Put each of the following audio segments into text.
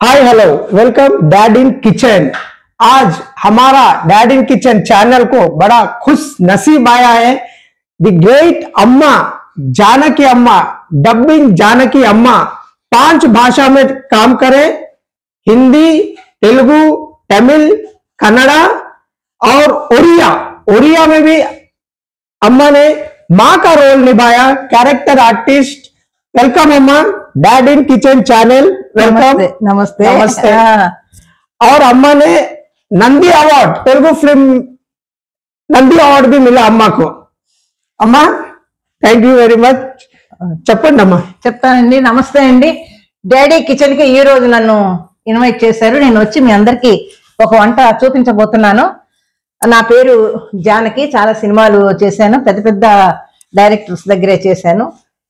Hi hello welcome dad in kitchen. आज हमारा dad in kitchen channel को बड़ा खुश नसीब आया है। द ग्रेट अम्मा जानकी अम्मा, डबिंग जानकी अम्मा 5 भाषा में काम करे, हिंदी, तेलुगु, तमिल, कन्नड़ा और ओडिया। ओडिया में भी अम्मा ने माँ का रोल निभाया, कैरेक्टर आर्टिस्ट। वेलकम अम्मा, dad in kitchen channel. Welcome. नमस्ते नमस्ते। और अम्मा ने Nandi award, Telugu film Nandi award भी मिला अम्मा को। अम्मा థ్యాంక్ యూ వెరీ మచ్। చెప్పండి అమ్మా। చెప్తానండి। నమస్తే అండి। డాడీ కిచెన్ కి ఈ రోజు నన్ను ఇన్వైట్ చేశారు। నేను వచ్చి మీ అందరికి ఒక వంట చూపించబోతున్నాను। నా పేరు జానకి, చాలా సినిమాలు చేశాను, పెద్ద పెద్ద డైరెక్టర్స్ దగ్గరే చేశాను।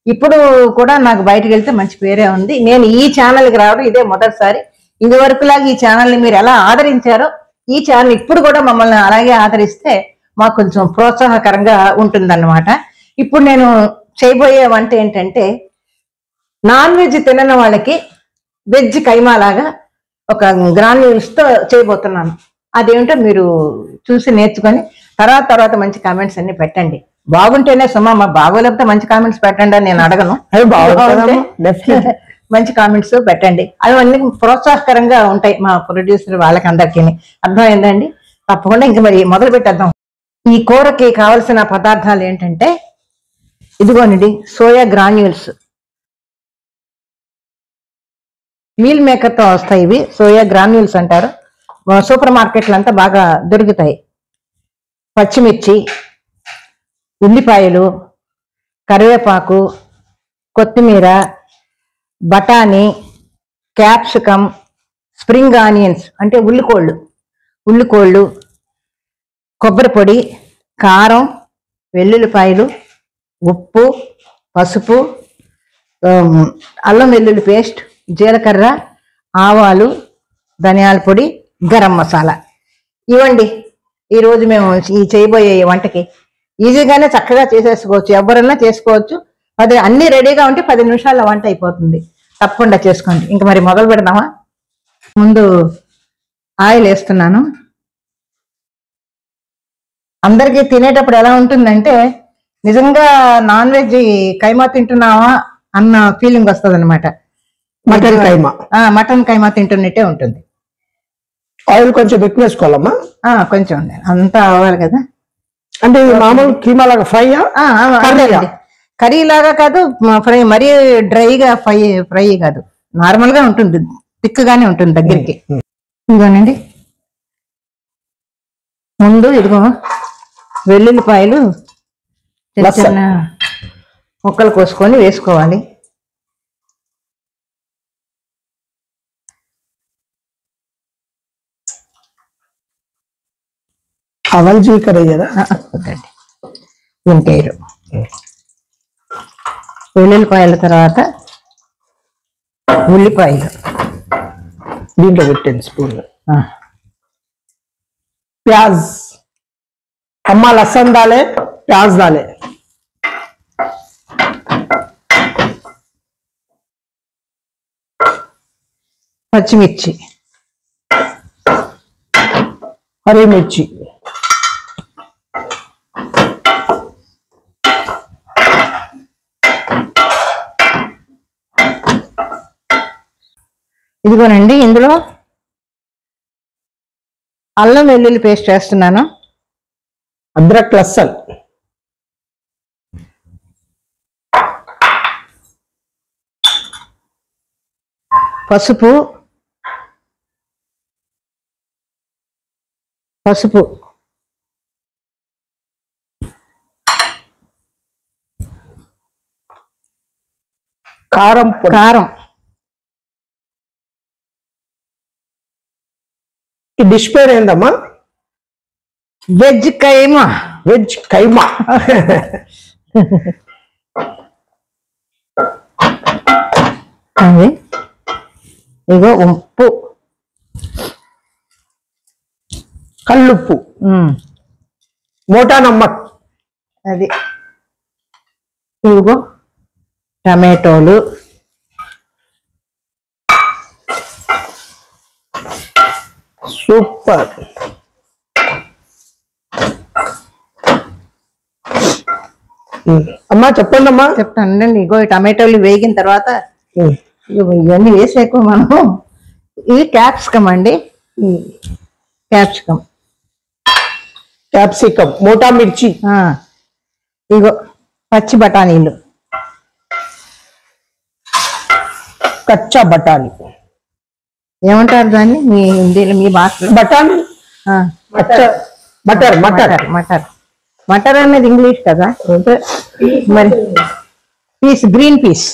ఇప్పుడు కూడా నాకు బయటకు వెళ్తే మంచి పేరే ఉంది। నేను ఈ ఛానల్కి రావడం ఇదే మొదటిసారి। ఇది వరకులాగా ఈ ఛానల్ని మీరు ఎలా ఆదరించారో ఈ ఛానల్ ఇప్పుడు కూడా మమ్మల్ని అలాగే ఆదరిస్తే మాకు కొంచెం ప్రోత్సాహకరంగా ఉంటుందన్నమాట। ఇప్పుడు నేను చేయబోయే వంట ఏంటంటే, నాన్ వెజ్ తినని వాళ్ళకి వెజ్ కైమా లాగా ఒక గ్రాన్యూల్స్తో చేయబోతున్నాను। అదేంటో మీరు చూసి నేర్చుకొని తర్వాత మంచి కామెంట్స్ అన్ని పెట్టండి। బాగుంటేనే సుమా, మా బాగోలేకపోతే మంచి కామెంట్స్ పెట్టండి అని నేను అడగను। మంచి కామెంట్స్ పెట్టండి, అవన్నీ ప్రోత్సాహకరంగా ఉంటాయి మా ప్రొడ్యూసర్ వాళ్ళకి అందరికీ। అర్థమైందండి? తప్పకుండా ఇంక మరి మొదలు పెట్టేద్దాం। ఈ కూరకి కావలసిన పదార్థాలు ఏంటంటే, ఇదిగోనండి సోయా గ్రాన్యూల్స్, మీల్ మేకర్తో వస్తాయి ఇవి, సోయా గ్రాన్యూల్స్ అంటారు। సూపర్ మార్కెట్లు అంతా బాగా దొరుకుతాయి। పచ్చిమిర్చి, ఉల్లిపాయలు, కరివేపాకు, కొత్తిమీర, బఠానీ, క్యాప్సికమ్, స్ప్రింగ్ ఆనియన్స్ అంటే ఉల్లికోళ్ళు, కొబ్బరి పొడి, కారం, వెల్లుల్లిపాయలు, ఉప్పు, పసుపు, అల్లం వెల్లుల్లి పేస్ట్, జీలకర్ర, ఆవాలు, ధనియాల పొడి, గరం మసాలా ఇవ్వండి। ఈరోజు మేము ఈ చేయబోయే వంటకి ఈజీగానే చక్కగా చేసేసుకోవచ్చు, ఎవరన్నా చేసుకోవచ్చు। అన్ని రెడీగా ఉంటే 10 నిమిషాల వంట అయిపోతుంది। తప్పకుండా చేసుకోండి। ఇంక మరి మొదలు పెడదామా? ముందు ఆయిల్ వేస్తున్నాను। అందరికీ తినేటప్పుడు ఎలా ఉంటుందంటే, నిజంగా నాన్ వెజ్ కైమా తింటున్నావా అన్న ఫీలింగ్ వస్తుంది అనమాట। మటన్ కైమా తింటున్నట్టే ఉంటుంది। ఆయిల్ కొంచెం ఎక్కువ వేసుకోవాలమ్మా? కొంచెం అంతా అవ్వాలి కదా। అంటే మామూలు కీమా లాగా ఫ్రైయా? కర్రీ లాగా కాదు, ఫ్రై, మరీ డ్రైగా ఫ్రై కాదు, నార్మల్ గా ఉంటుంది, తిక్కుగానే ఉంటుంది దగ్గరికి। ఇదిగోనండి, ముందు ఇదిగో వెల్లుల్లిపాయలు చిన్న ముక్కలు కోసుకొని వేసుకోవాలి। అవల్ జీలకర్ర కదా, ఇంకేరు వెల్లుల్లిపాయల తర్వాత ఉల్లిపాయలు దీంట్లో పెట్టండి స్పూన్। प्याज, अम्मा लहसुन डाले, प्याज डाले, పచ్చిమిర్చి, हरी मिर्ची, ఇదిగోనండి ఇందులో అల్లం వెల్లుల్లి పేస్ట్ వేస్తున్నాను, అద్రక్ లస్సన్, పసుపు, కారం। ఈ డిష్ పేరు ఏందమ్మా? వెజ్ కైమా। ఇగో ఉప్పు, కల్లుప్పు, మోటా నమ్మక్, అది ఇదిగో టమాటోలు, సూపర్. అమ్మా చెప్పండి అమ్మా. చెప్తానండి. ఇగో ఈ టమాటోలు వేగిన తర్వాత ఇవన్నీ వేసాక మనం ఇది క్యాప్సికమ్ అండి. క్యాప్సికమ్ క్యాప్సికమ్ మోటా మిర్చి. ఇగో పచ్చి బఠానీలు, కచ్చా బఠానీ ఏమంటారు దాన్ని మీ హిందీలో మీ భాషలో? బఠానీ. మటర్ మటర్ మటర్ మటర్ అనేది ఇంగ్లీష్ కదా. మరి పీస్, గ్రీన్ పీస్.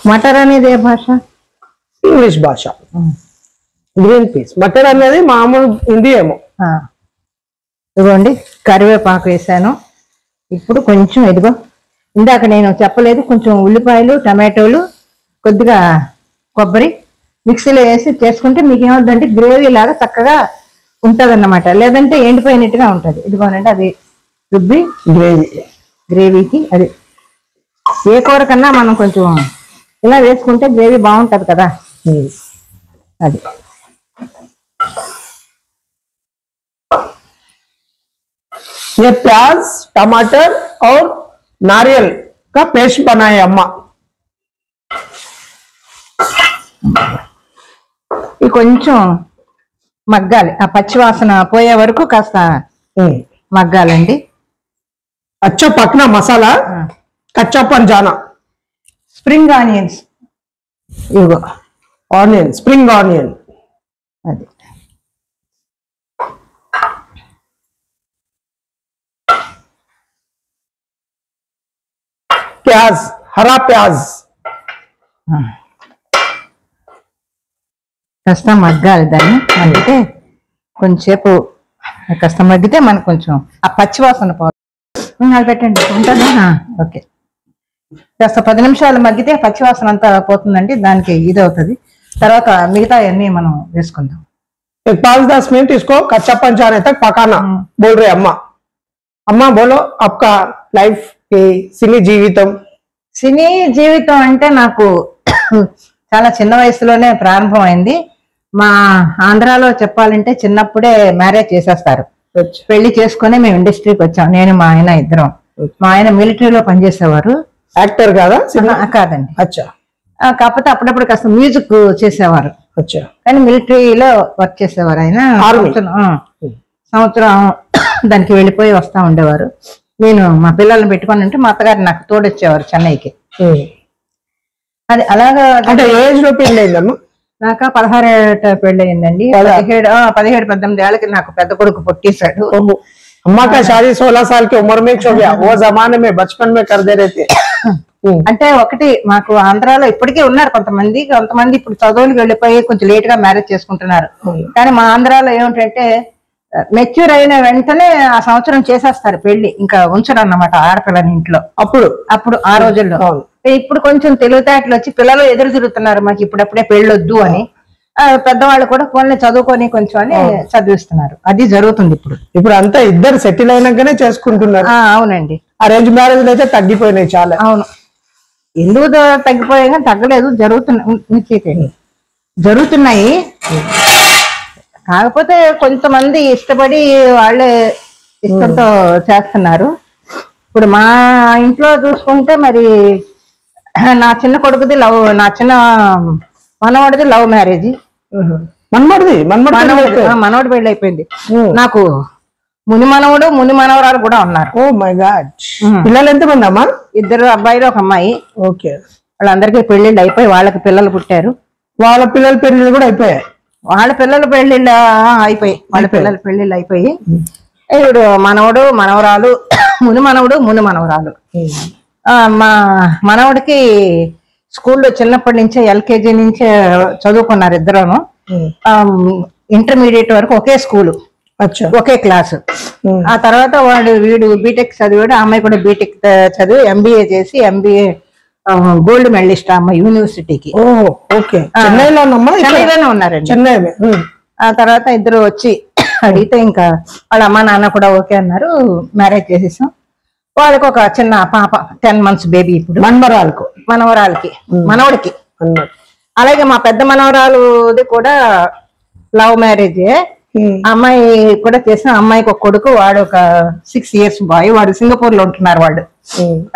మటర్ అనేది ఏ భాష? ఇంగ్లీష్ భాష. Green peas. మటర్ అనేది మామూలు హిందీ ఏమో. ఇదిగోండి కరివేపాకు వేసాను. ఇప్పుడు కొంచెం ఇదిగో ఇందాక నేను చెప్పలేదు, కొంచెం ఉల్లిపాయలు, టమాటోలు, కొద్దిగా కొబ్బరి మిక్సీలో వేసి చేసుకుంటే మీకు ఏమవుతుందంటే గ్రేవీ లాగా చక్కగా ఉంటుంది అన్నమాట. లేదంటే ఎండిపోయినట్టుగా ఉంటుంది. ఇదిగోనండి అది రుబ్బి గ్రేవీకి అది ఏ కూర కన్నా మనం కొంచెం ఇలా వేసుకుంటే గ్రేవీ బాగుంటుంది కదా. అది ये प्याज, टमाटर और नारियल का पेस्ट बनाए अम्मा. ఇది కొంచెం మగ్గాలి, ఆ పచ్చివాసన పోయే వరకు కాస్త మగ్గాలండి. अच्छा पकना मसाला, कच्चापन जाना. స్ప్రింగ్ ఆనియన్స్, ఇదిగో ऑनियन, स्प्रिंग ऑनियन. అది प्याज, हरा प्याज. కాస్త మగ్గాలి. దాన్ని మగ్గితే కొంచెంసేపు కాస్త మగ్గితే మనకు కొంచెం ఆ పచ్చివాసన పోతుంది. అది పెట్టండి ఉంటుందా? ఓకే. కాస్త 10 నిమిషాలు మగ్గితే పచ్చివాసన అంతా పోతుందండి. దానికి ఇది అవుతుంది. తర్వాత మిగతా అన్ని మనం వేసుకుందాం. 5-10 मिनट इसको कच्चापन जाने तक पकाना बोल रहे अम्मा. अम्मा बोलो आपका लाइफ के सिनी जीवितम. సినీ జీవితం అంటే నాకు చాలా చిన్న వయసులోనే ప్రారంభం అయింది. మా ఆంధ్రాలో చెప్పాలంటే చిన్నప్పుడే మ్యారేజ్ చేసేస్తారు. పెళ్లి చేసుకుని మేము ఇండస్ట్రీకి వచ్చాం. నేను మా ఆయన ఇద్దరం. మా ఆయన మిలిటరీలో పనిచేసేవారు. యాక్టర్ కాదా? కాదండి. అచ్చా. కాకపోతే అప్పుడప్పుడు కాస్త మ్యూజిక్ చేసేవారు. అచ్చా. కానీ మిలిటరీలో వర్క్ చేసేవారు ఆయన. సంవత్సరం దానికి వెళ్ళిపోయి వస్తా ఉండేవారు. నేను మా పిల్లల్ని పెట్టుకొని ఉంటే మా అత్తగారు నాకు తోడొచ్చేవారు చెన్నైకి. అది అలాగా. అంటే ఏజ్ లో పెళ్లి అయిందమ్మా? నాకు 16 ఏట పెళ్లి అయిందండి. 17-18 ఏళ్ళకి నాకు పెద్ద కొడుకు పుట్టేశాడు. अम्मा का शादी 16 साल की उम्र में हो गया. वो जमाने में बचपन में कर दे रहे थे. అంటే ఒకటి మాకు ఆంధ్రాలో ఇప్పటికే ఉన్నారు కొంతమంది ఇప్పుడు చదువులకు వెళ్ళిపోయి కొంచెం లేట్ గా మ్యారేజ్ చేసుకుంటున్నారు. కానీ మా ఆంధ్రాలో ఏమిటంటే మెచ్యూర్ అయిన వెంటనే ఆ సంవత్సరం చేసేస్తారు పెళ్లి. ఇంకా ఉంచరు అన్నమాట ఆడపిల్లని ఇంట్లో. అప్పుడు ఆ రోజుల్లో. ఇప్పుడు కొంచెం తెలివితేటలు వచ్చి పిల్లలు ఎదురు తిరుగుతున్నారు మాకు ఇప్పుడప్పుడే పెళ్ళొద్దు అని. పెద్దవాళ్ళు కూడా ఫోన్లో చదువుకొని కొంచెం అని చదివిస్తున్నారు. అది జరుగుతుంది ఇప్పుడు అంతా ఇద్దరు సెటిల్ అయినాకనే చేసుకుంటున్నారు. అవునండి. అరేంజ్ మ్యారేజ్ అయితే తగ్గిపోయినాయి చాలా. అవును. ఎందుకు తగ్గిపోయాయి కానీ తగ్గలేదు, జరుగుతున్నాయి. కాకపోతే కొంతమంది ఇష్టపడి వాళ్ళే ఇష్టంతో చేస్తున్నారు. ఇప్పుడు మా ఇంట్లో చూసుకుంటే మరి నా చిన్న కొడుకుది నా చిన్న మనవాడిది లవ్ మ్యారేజ్. మనవాడి పెళ్లి అయిపోయింది. నాకు ముని మనవరాలు కూడా ఉన్నారు. Oh my God. పిల్లలు ఎంతమంది అమ్మా? 2 అబ్బాయిలు 1 అమ్మాయి. ఓకే. వాళ్ళందరికీ పెళ్లిళ్ళు అయిపోయి వాళ్ళకి పిల్లలు పుట్టారు. వాళ్ళ పిల్లల పెళ్లిళ్ళు కూడా అయిపోయాయి. వాళ్ళ పిల్లల పెళ్లిళ్ళు అయిపోయి ఇప్పుడు మనవడు మనవరాలు, ముని మనవరాలు. మా మనవడికి స్కూల్లో చిన్నప్పటి నుంచే LKG నుంచే చదువుకున్నారు ఇద్దరును. ఇంటర్మీడియట్ వరకు ఒకే స్కూలు, ఒకే క్లాసు. ఆ తర్వాత వీడు బీటెక్ చదివాడు. ఆ అమ్మాయి కూడా బీటెక్ చదివి MBA చేసి MBA గోల్డ్ మెడలిస్ట్ అమ్మ యూనివర్సిటీకి. చెన్నైలోనే ఉన్నారండి. ఆ తర్వాత ఇద్దరు వచ్చి అడిగితే ఇంకా వాళ్ళ అమ్మ నాన్న కూడా ఓకే అన్నారు. మ్యారేజ్ చేసేసాం. వాళ్ళకి ఒక చిన్న పాప 10 months బేబీ. ఇప్పుడు మనవరాలకి మనవడికి అలాగే మా పెద్ద మనవరాలుది కూడా లవ్ మ్యారేజే. అమ్మాయి కూడా చేసిన, అమ్మాయికి ఒక కొడుకు, వాడు ఒక 6 years బాయ్, వాడు సింగపూర్ లో ఉంటున్నారు వాళ్ళు.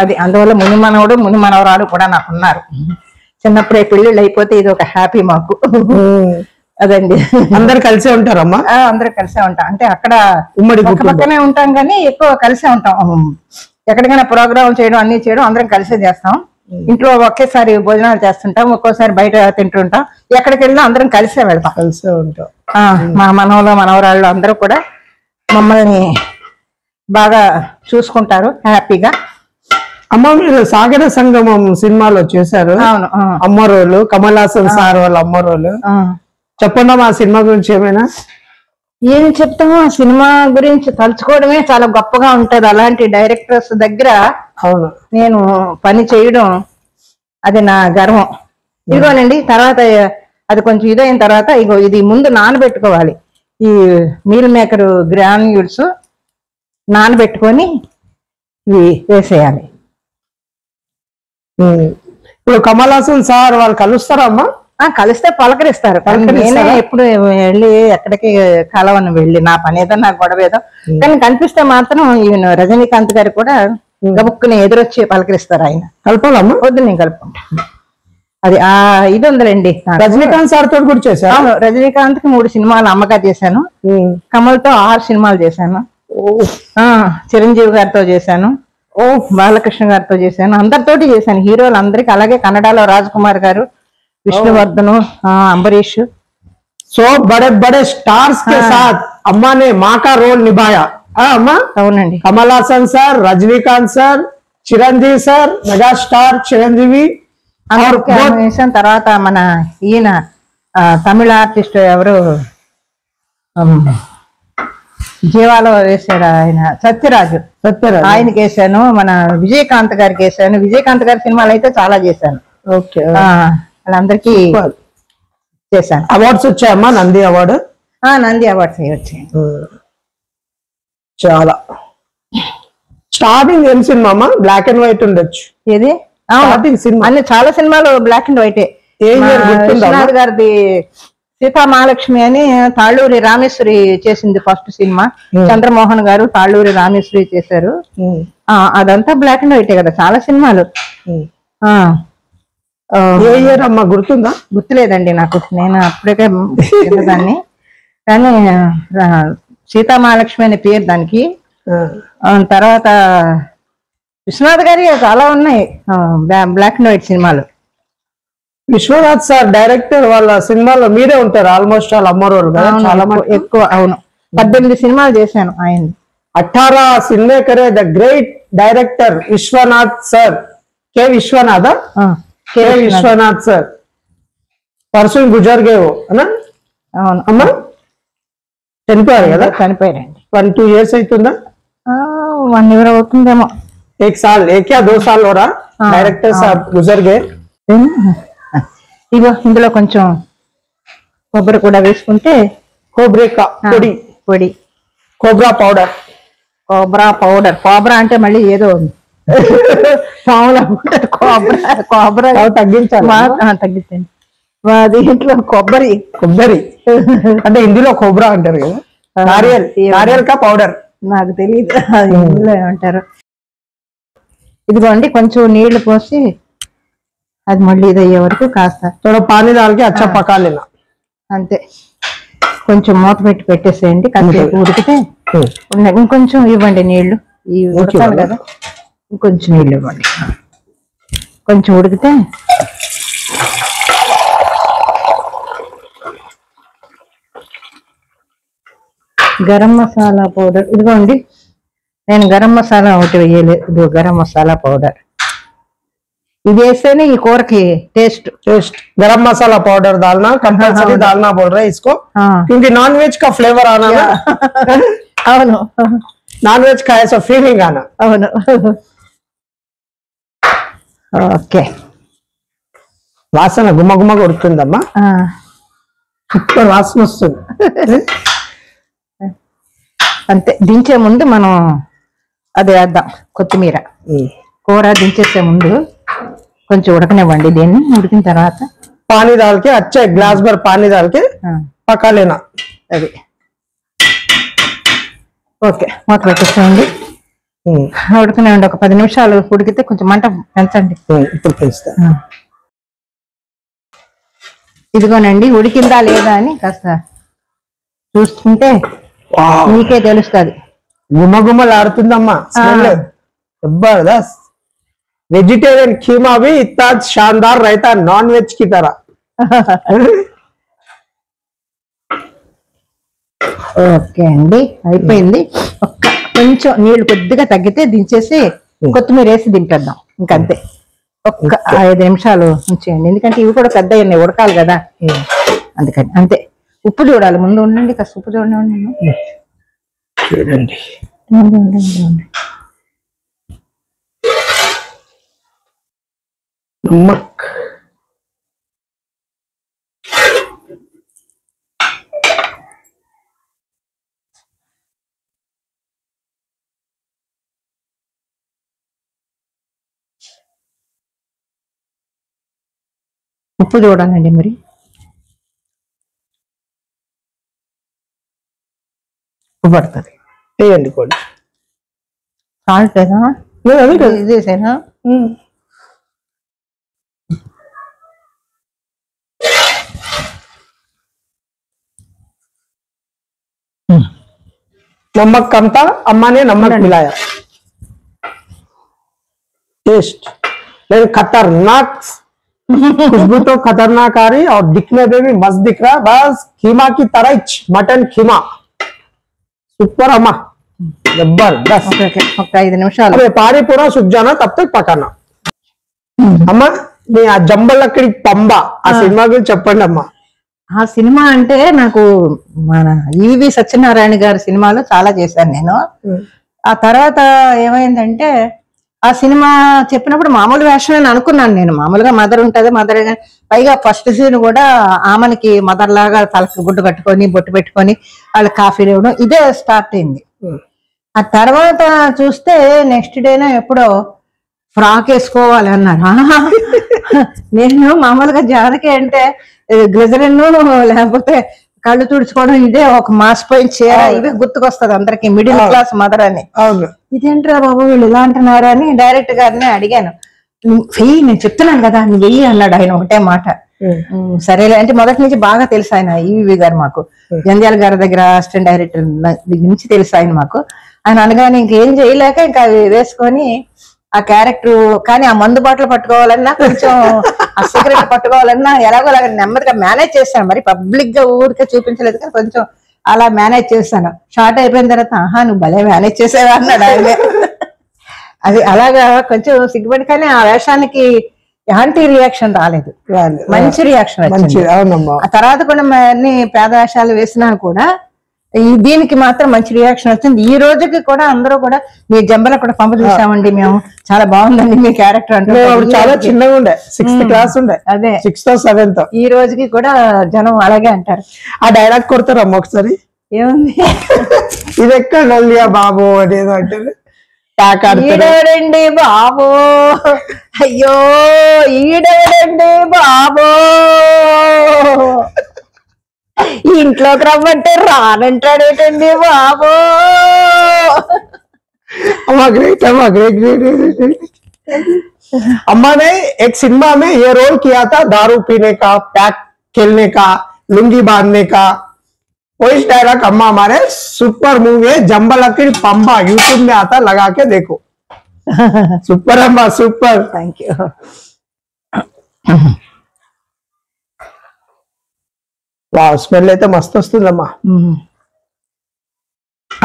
అది అందువల్ల ముని మనవడు ముని మనవరాలు కూడా నాకు ఉన్నారు. చిన్నప్పుడే పెళ్లిళ్ళు అయిపోతే ఇది ఒక హ్యాపీ మాకు. అదండి, అందరు కలిసే ఉంటారమ్మా? అందరూ కలిసే ఉంటాం. అంటే అక్కడ ఉమ్మడి పక్కనే ఉంటాం కానీ ఎక్కువ కలిసే ఉంటాం. ఎక్కడికైనా ప్రోగ్రామ్ చేయడం అన్ని చేయడం అందరం కలిసే చేస్తాం. ఇంట్లో ఒకేసారి భోజనాలు చేస్తుంటాం, ఒక్కోసారి బయట తింటుంటాం. ఎక్కడికి వెళ్ళినా అందరం కలిసే వెళ్తాం, కలిసే ఉంటాం. మా మనవలు మనవరాళ్ళు అందరూ కూడా మమ్మల్ని బాగా చూసుకుంటారు హ్యాపీగా. అమ్మ, మీరు సాగర సంగమం సినిమాలో చేశారు. అవును. అమ్మ రోలు, కమల్ హాసన్ సార్ వాళ్ళ అమ్మ రోలు. చెప్పండి ఆ సినిమా గురించి ఏమైనా. ఏం చెప్తాము, ఆ సినిమా గురించి తలుచుకోవడమే చాలా గొప్పగా ఉంటది. అలాంటి డైరెక్టర్స్ దగ్గర అవును నేను పని చేయడం అది నా గర్వం. ఇదిగోనండి, తర్వాత అది కొంచెం ఇదైన తర్వాత ఇగో ఇది ముందు నానబెట్టుకోవాలి. ఈ మీల్ మేకర్ గ్రాన్యూల్స్ నానబెట్టుకొని ఇవి వేసేయాలి. ఇప్పుడు కమల్ హాసన్ సార్ వాళ్ళు కలుస్తారా అమ్మా? కలిస్తే పలకరిస్తారు. నేనే ఎప్పుడు వెళ్ళి ఎక్కడికి కలవను, వెళ్ళి నా పని ఏదో నాకు గొడవ ఏదో. కానీ కనిపిస్తే మాత్రం ఈవెన్ రజనీకాంత్ గారు కూడా గబుక్కుని ఎదురొచ్చి పలకరిస్తారు. ఆయన కలపాలమ్మా? వద్దు, నేను కలుపుకుంటా. అది ఇది ఉందిలేండి. రజనీకాంత్ సార్ తోటి కూడా చేశాను. అవును, రజనీకాంత్ కి 3 సినిమాలు అమ్మగా చేశాను. కమల్ తో 6 సినిమాలు చేశాను. చిరంజీవి గారితో చేశాను, బాలకృష్ణ గారితో చేశాను, అందరితోటి చేశాను, హీరోలు అందరికి. అలాగే కన్నడలో రాజ్ కుమార్ గారు, విష్ణువర్ధన్, అంబరీష్. సో बड़े बड़े स्टार्स के साथ अम्मा ने माँ का रोल निभाया. अम्मा? అవునండి. Kamal Haasan sir, Rajinikanth sir, Chiranjeevi sir, megastar Chiranjeevi. తర్వాత మన ఈయన తమిళ ఆర్టిస్ట్ ఎవరు జీవాలో వేసాడు ఆయన, సత్యరాజు. ఆయనకి వేసాను. మన విజయకాంత్ గారికి వేసాను. విజయకాంత్ గారి సినిమాలు అయితే చాలా చేశాను. ఓకే, వాళ్ళందరికీ చేశాను. అవార్డ్స్ వచ్చాయమ్మా? నంది అవార్డు? నంది అవార్డ్స్ వచ్చాయి. చాలా. స్టార్టింగ్ ఏం సినిమా అమ్మా? బ్లాక్ అండ్ వైట్ ఉండొచ్చు. ఏది? అన్ని చాలా సినిమాలు బ్లాక్ అండ్ వైటే. విశ్వనాథ్ గారిది సీతా మహాలక్ష్మి అని తాళ్ళూరి రామేశ్వరి చేసింది ఫస్ట్ సినిమా. చంద్రమోహన్ గారు తాళ్ళూరి రామేశ్వరి చేశారు. అదంతా బ్లాక్ అండ్ వైటే కదా చాలా సినిమాలు. ఏ ఇయర్ అమ్మా గుర్తుందా? గుర్తులేదండి నాకు, నేను అప్పటికే దాన్ని. కానీ సీతామహాలక్ష్మి అనే పేరు దానికి. తర్వాత విశ్వనాథ్ గారి చాలా ఉన్నాయి బ్లాక్ అండ్ వైట్ సినిమాలు. విశ్వనాథ్ సార్ డైరెక్టర్, వాళ్ళ సినిమాలో మీరే ఉంటారు ఆల్మోస్ట్ ఆల్ అమ్మ రోల్ కదా, చాలా ఎక్కువ. అవును, 18 సినిమాలు చేశాను ఆయన. 18 సినిమా కరే the great director Vishwanath sir. K Vishwanath, K Vishwanath sir person గుజర్ గే అన్నా? అవును అమ్మా, చనిపోయారు కదా? చనిపోయారండి. 1-2 years అవుతుందా? 1 year అవుతుందేమో. 1 साल 1 या 2 साल हो रहा डायरेक्टर साहब गुजर गए. ఇగో ఇందులో కొంచెం కొబ్బరి కూడా వేసుకుంటే, కోబ్రేకా పొడి, పొడి కోబ్రా పౌడర్. కోబ్రా అంటే మళ్ళీ ఏదో పాములా కోబ్రా తగ్గించాలి. తగ్గించండి. దీంట్లో కొబ్బరి అంటే హిందీలో కోబ్రా అంటారు కదా. నారియల్ కా పౌడర్ నాకు తెలియదు హిందీలో ఏమంటారు. ఇదిగోండి కొంచెం నీళ్లు పోసి అది మళ్ళీ ఇది అయ్యే వరకు కాస్త పానీ దాల్కి అచ్చా పకాలేనా, అంతే. కొంచెం మూత పెట్టి పెట్టేసేయండి, కాసేపు ఉడికితే. ఇంకొంచెం ఇవ్వండి నీళ్లు, ఇవి ఉడకాలి కదా, ఇంకొంచెం నీళ్ళు ఇవ్వండి. కొంచెం ఉడికితే గరం మసాలా పౌడర్ ఇదిగోండి. నేను గరం మసాలా ఒకటి వేయలేదు, ఇది గరం మసాలా పౌడర్. ఇది వేస్తేనే ఈ కూరకి టేస్ట్. गरम मसाला पाउडर डालना कंपल्सरी डालना बोल रहे हैं इसको, क्योंकि नॉन वेज का फ्लेवर आना ना. అవును, नॉन वेज का ऐसा फीलिंग आना. అవును. ఓకే, వాసన గుమ్మ కొడుతుందమ్మా. సూపర్ వాసన వస్తుంది. అంతే. దించే ముందు మనం అది వేద్దాం, కొత్తిమీర. కూర దించేసే ముందు కొంచెం ఉడకనివ్వండి దీన్ని. ఉడికిన తర్వాత पानी डाल के अच्छा ग्लास भर पानी डाल के पका लेना। అది ఓకే మూత పెట్టేసేయండి ఉడుకునేయండి ఒక 10 నిమిషాలు ఉడికితే కొంచెం మంట పెంచండి ఇప్పుడు పెంచుతా ఇదిగోనండి ఉడికిందా లేదా అని కాస్త చూస్తుంటే మీకే తెలుస్తుంది గుమగుమలాడుతుందమ్మా స్మెల్ जबरदस्त वेजिटेरियन खीमा भी इतना शानदार रहता है नॉन वेज की तरह ఓకే అండి అయిపోయింది ఒక్క కొంచెం నీళ్లు కొద్దిగా తగ్గితే దించేసి కొత్తిమీర వేసి దింపేద్దాం ఇంకంతే ఒక్క 5 నిమిషాలు ఉంచేయండి ఎందుకంటే ఇవి కూడా పెద్ద ఉడకాలి కదా అందుకని అంతే ఉప్పు చూడాలి ముందు ఉండండి కాస్త ఉప్పు చూడండి చూడండి नमक ఉప్పు చూడాలండి మరి ఉప్పు పడుతుంది వేయండి కూడా సాల్ట్ ఇదేసేనా नमक कम था अम्मा ने नमक मिलाया टेस्ट लेकिन खतरनाक खुशबू तो खतरनाक आ रही और दिखने में भी मस्त दिख रहा है बस खीमा की तरह मटन खीमा सुपर अम्मा जबरदस्त 5 నిమిషాలు अबे पानी पूरा सूख जाना तब तक पकाना अम्मा నీ ఆ జంబలక్కడి పంబ ఆ సినిమా గురించి చెప్పండి అమ్మా ఆ సినిమా అంటే నాకు మన ఈవి సత్యనారాయణ గారి సినిమాలో చాలా చేశాను నేను ఆ తర్వాత ఏమైందంటే ఆ సినిమా చెప్పినప్పుడు మామూలు వేషమే అనుకున్నాను నేను మామూలుగా మదర్ ఉంటది మదర్ పైగా ఫస్ట్ సీన్ కూడా ఆమెకి మదర్ లాగా తలకి గుడ్డు కట్టుకొని బొట్టు పెట్టుకొని వాళ్ళకి కాఫీ ఇవ్వడం ఇదే స్టార్ట్ అయింది ఆ తర్వాత చూస్తే నెక్స్ట్ డేనా ఎప్పుడో ఫ్రాక్ వేసుకోవాలి అన్నారు నేను మామూలుగా జానకి అంటే గ్లిజరిన్ లేకపోతే కళ్ళు తుడుచుకోవడం ఇదే ఒక మాసిపోయిన చీర ఇవే గుర్తుకొస్తుంది అందరికి మిడిల్ క్లాస్ మదర్ అని ఇదేంట్రా బాబు వీళ్ళు ఇలా అంటున్నారు అని డైరెక్ట్ గారిని అడిగాను వెయ్యి నేను చెప్తున్నాను కదా నువ్వు వెయ్యి అన్నాడు ఆయన ఒకటే మాట సరేలే అంటే మొదటి నుంచి బాగా తెలుసు ఆయన ఈవి గారు మాకు జంధ్యాల గారి దగ్గర అసిస్టెంట్ డైరెక్టర్ దగ్గర నుంచి తెలుసు ఆయన మాకు ఆయన అనగానే ఇంకేం చేయలేక ఇంకా వేసుకొని ఆ క్యారెక్టర్ కానీ ఆ మందు బాటలు పట్టుకోవాలన్నా కొంచెం ఆ సిగరెట్ పట్టుకోవాలన్నా ఎలాగోలాగా నెమ్మదిగా మేనేజ్ చేశాను మరి పబ్లిక్ గా ఊరికే చూపించలేదు కానీ కొంచెం అలా మేనేజ్ చేశాను షార్ట్ అయిపోయిన తర్వాత ఆహా నువ్వు భలే మేనేజ్ చేసేవా అన్నాడు ఆయనే అది అలాగా కొంచెం సిగ్గుపడి కానీ ఆ వేషానికి యాంటీ రియాక్షన్ రాలేదు మంచి రియాక్షన్ ఆ తర్వాత కూడా అన్ని పేద వేషాలు వేసినా కూడా దీనికి మాత్రం మంచి రియాక్షన్ వచ్చింది ఈ రోజుకి కూడా అందరూ కూడా మీ జంబల కూడా పంప చూసామండి మేము చాలా బాగుందండి మీ క్యారెక్టర్ అంటే చాలా చిన్నగా ఉండే 6th క్లాస్ ఉండే అదే 6th 7th ఈ రోజుకి కూడా జనం అలాగే అంటారు ఆ డైలాగ్ కొడతారమ్మ ఒకసారి ఏముంది ఇది ఎక్కడ నల్లియా బాబు అనేది అంటే ఈడేడండి బాబో అయ్యో ఈడేడండి బాబో ఇంట్లోకి రమ్మంటే రానంటాడేటండి బాబో अम्मा ग्रेट अम्मा ने एक सिनेमा में ये रोल किया था दारू पीने का पैक खेलने का लुंगी बांधने का वही डायलॉग अम्मा हमारे सुपर मूवी है जंबलकड़ी पंबा यूट्यूब में आता लगा के देखो सुपर अम्मा सुपर थैंक यू वाह स्मेल అయితే మస్తు వస్తుందమ్మా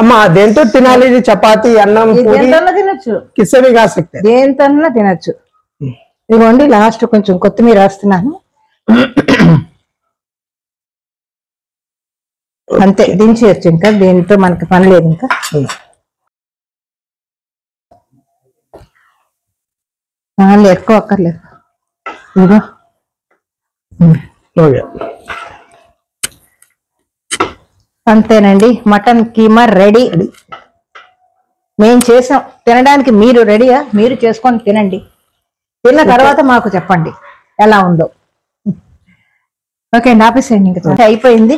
అమ్మా దేంతో తినాలి ఇది చపాతీ అన్నం పూరి దేంతన్నా తినొచ్చు కిస్సే भी खा सकते దేంతన్నా తినొచ్చు ఇదిగోండి లాస్ట్ కొంచెం కొత్తిమీర వేస్తున్నాను అంతే దించేయచ్చు ఇంకా దీంతో మనకి పని లేదు ఇంకా ఎక్కువ అక్కర్లేదు ఇదిగో అంతేనండి మటన్ కీమా రెడీ మేము చేసాం తినడానికి మీరు రెడీయా మీరు చేసుకొని తినండి తిన్న తర్వాత మాకు చెప్పండి ఎలా ఉందో ఓకే అండి, ఆపేసేయండి. ఇంకా అయిపోయింది.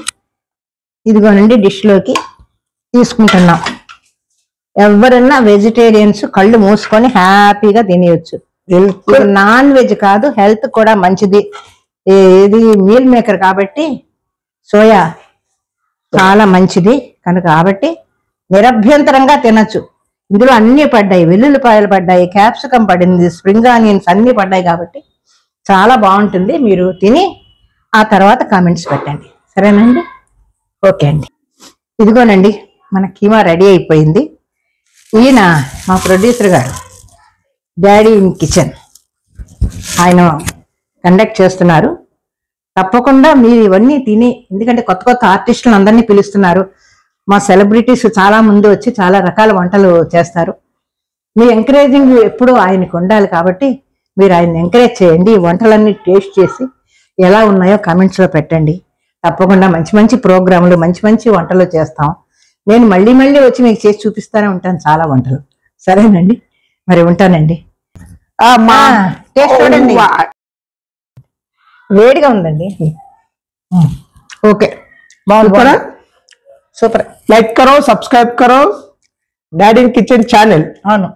ఇదిగోనండి డిష్ లోకి తీసుకుంటున్నాం. ఎవరన్నా వెజిటేరియన్స్ కళ్ళు మూసుకొని హ్యాపీగా తినేయచ్చు. ఇది నాన్ వెజ్ కాదు, హెల్త్ కూడా మంచిది. ఇది మీల్ మేకర్ కాబట్టి సోయా చాలా మంచిది కనుక కాబట్టి నిరభ్యంతరంగా తినచ్చు. ఇందులో అన్ని పడ్డాయి, వెల్లుల్లిపాయలు పడ్డాయి, క్యాప్సికం పడింది, స్ప్రింగ్ ఆనియన్స్ అన్ని పడ్డాయి కాబట్టి చాలా బాగుంటుంది. మీరు తిని ఆ తర్వాత కామెంట్స్ పెట్టండి, సరేనండి? ఓకే అండి, ఇదిగోనండి మన కీమా రెడీ అయిపోయింది. ఈయన మా ప్రొడ్యూసర్ గారు, డాడీ ఇన్ కిచెన్, ఆయన కండక్ట్ చేస్తున్నారు. తప్పకుండా మీరు ఇవన్నీ తిని, ఎందుకంటే కొత్త కొత్త ఆర్టిస్టులను అందరినీ పిలుస్తున్నారు. మా సెలబ్రిటీస్ చాలా ముందు వచ్చి చాలా రకాల వంటలు చేస్తారు. మీ ఎంకరేజింగ్ ఎప్పుడూ ఆయనకు ఉండాలి కాబట్టి మీరు ఆయన్ని ఎంకరేజ్ చేయండి. ఈ వంటలన్నీ టేస్ట్ చేసి ఎలా ఉన్నాయో కామెంట్స్లో పెట్టండి. తప్పకుండా మంచి మంచి ప్రోగ్రాంలు, మంచి మంచి వంటలు చేస్తాం. నేను మళ్ళీ మళ్ళీ వచ్చి మీకు చేసి చూపిస్తూనే ఉంటాను చాలా వంటలు, సరేనండి? మరి ఉంటానండి. టేస్ట్ చూడండి, వేడిగా ఉందండి. ఓకే, బాగుంది, సూపర్. लाइक करो, सब्सक्राइब करो डैडी इन किचन चैनल. అవును.